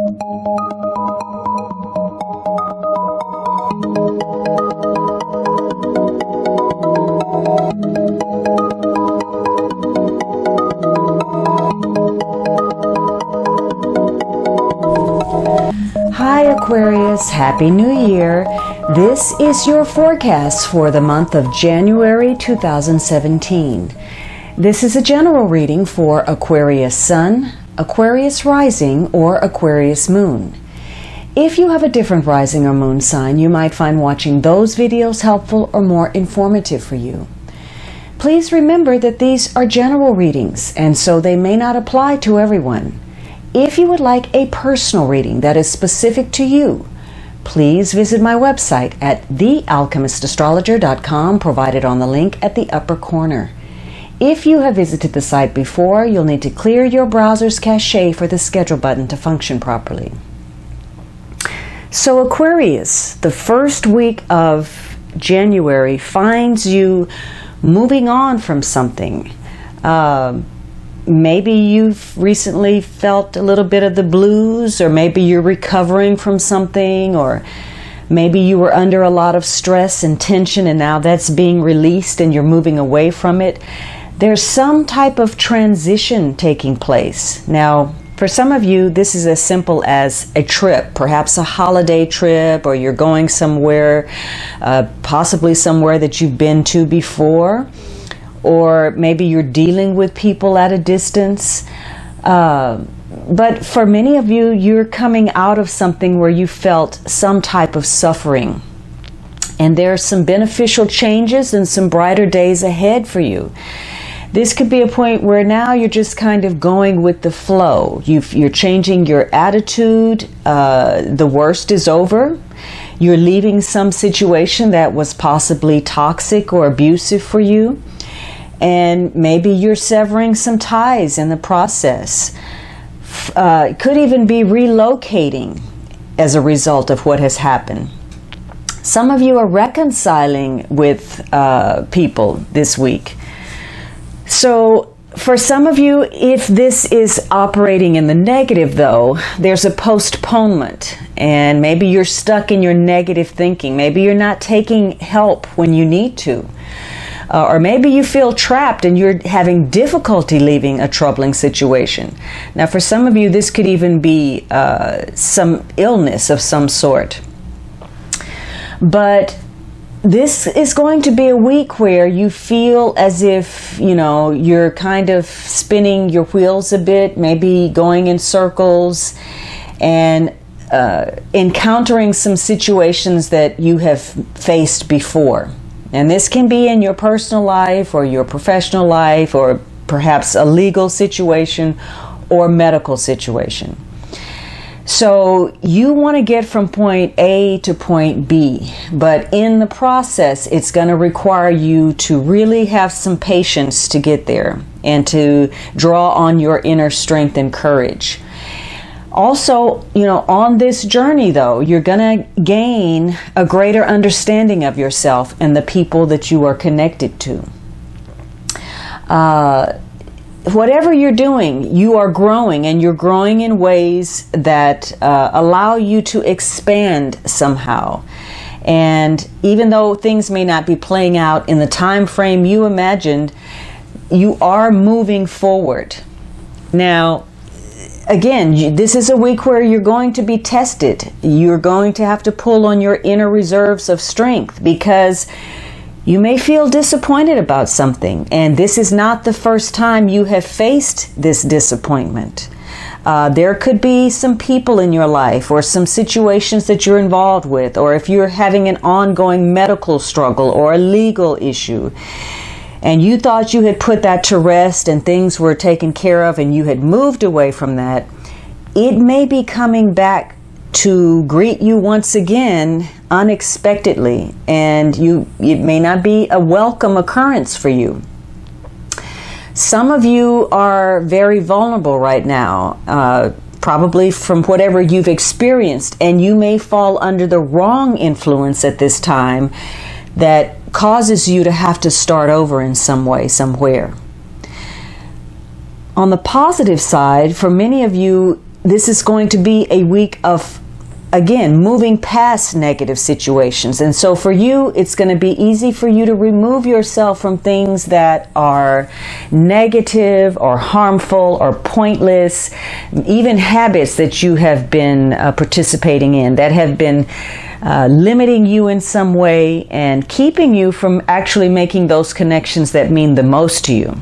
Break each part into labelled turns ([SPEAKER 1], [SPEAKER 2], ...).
[SPEAKER 1] Hi Aquarius, Happy New Year. This is your forecast for the month of January 2017. This is a general reading for Aquarius Sun, Aquarius Rising, or Aquarius Moon. If you have a different rising or moon sign, you might find watching those videos helpful or more informative for you. Please remember that these are general readings, and so they may not apply to everyone. If you would like a personal reading that is specific to you, please visit my website at thealchemistastrologer.com, provided on the link at the upper corner. If you have visited the site before, you'll need to clear your browser's cache for the schedule button to function properly. So Aquarius, the first week of January finds you moving on from something. Maybe you've recently felt a little bit of the blues, or maybe you're recovering from something, or maybe you were under a lot of stress and tension and now that's being released and you're moving away from it. There's some type of transition taking place. Now, for some of you, this is as simple as a trip, perhaps a holiday trip, or you're going somewhere, possibly somewhere that you've been to before, or maybe you're dealing with people at a distance. But for many of you, you're coming out of something where you felt some type of suffering. And there are some beneficial changes and some brighter days ahead for you. This could be a point where now you're just kind of going with the flow. You're changing your attitude. The worst is over. You're leaving some situation that was possibly toxic or abusive for you. And maybe you're severing some ties in the process. Could even be relocating as a result of what has happened. Some of you are reconciling with people this week. So for some of you, if this is operating in the negative though, there's a postponement, and maybe you're stuck in your negative thinking. Maybe you're not taking help when you need to. Or maybe you feel trapped and you're having difficulty leaving a troubling situation. Now for some of you, this could even be some illness of some sort. But this is going to be a week where you feel as if, you're kind of spinning your wheels a bit, maybe going in circles, and encountering some situations that you have faced before. And this can be in your personal life or your professional life, or perhaps a legal situation or medical situation. So you want to get from point A to point B, but in the process, it's going to require you to really have some patience to get there and to draw on your inner strength and courage. Also, on this journey though, you're going to gain a greater understanding of yourself and the people that you are connected to. Whatever you're doing, you are growing, and you're growing in ways that allow you to expand somehow. And even though things may not be playing out in the time frame you imagined, you are moving forward. Now, again, this is a week where you're going to be tested. You're going to have to pull on your inner reserves of strength, because you may feel disappointed about something, and this is not the first time you have faced this disappointment. There could be some people in your life or some situations that you're involved with, or if you're having an ongoing medical struggle or a legal issue, and you thought you had put that to rest and things were taken care of and you had moved away from that, it may be coming back to greet you once again unexpectedly, and it may not be a welcome occurrence for you. Some of you are very vulnerable right now, probably from whatever you've experienced, and you may fall under the wrong influence at this time that causes you to have to start over in some way, somewhere. On the positive side, for many of you, this is going to be a week of, again, moving past negative situations. And so for you, it's going to be easy for you to remove yourself from things that are negative or harmful or pointless, even habits that you have been participating in that have been limiting you in some way and keeping you from actually making those connections that mean the most to you.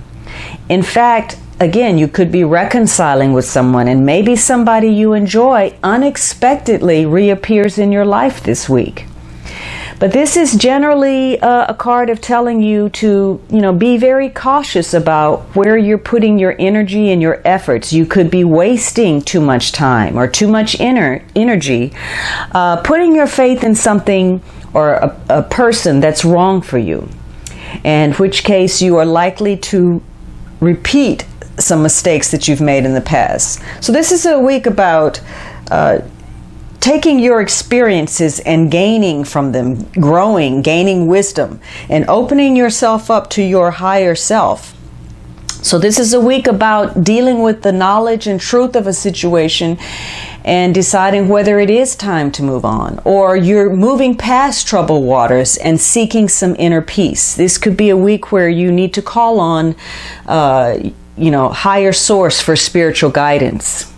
[SPEAKER 1] In fact, again, you could be reconciling with someone, and maybe somebody you enjoy unexpectedly reappears in your life this week. But this is generally a card of telling you to, be very cautious about where you're putting your energy and your efforts. You could be wasting too much time or too much energy putting your faith in something or a person that's wrong for you, in which case you are likely to repeat some mistakes that you've made in the past. So this is a week about taking your experiences and gaining from them, growing, gaining wisdom, and opening yourself up to your higher self. So this is a week about dealing with the knowledge and truth of a situation and deciding whether it is time to move on, or you're moving past troubled waters and seeking some inner peace. This could be a week where you need to call on higher source for spiritual guidance.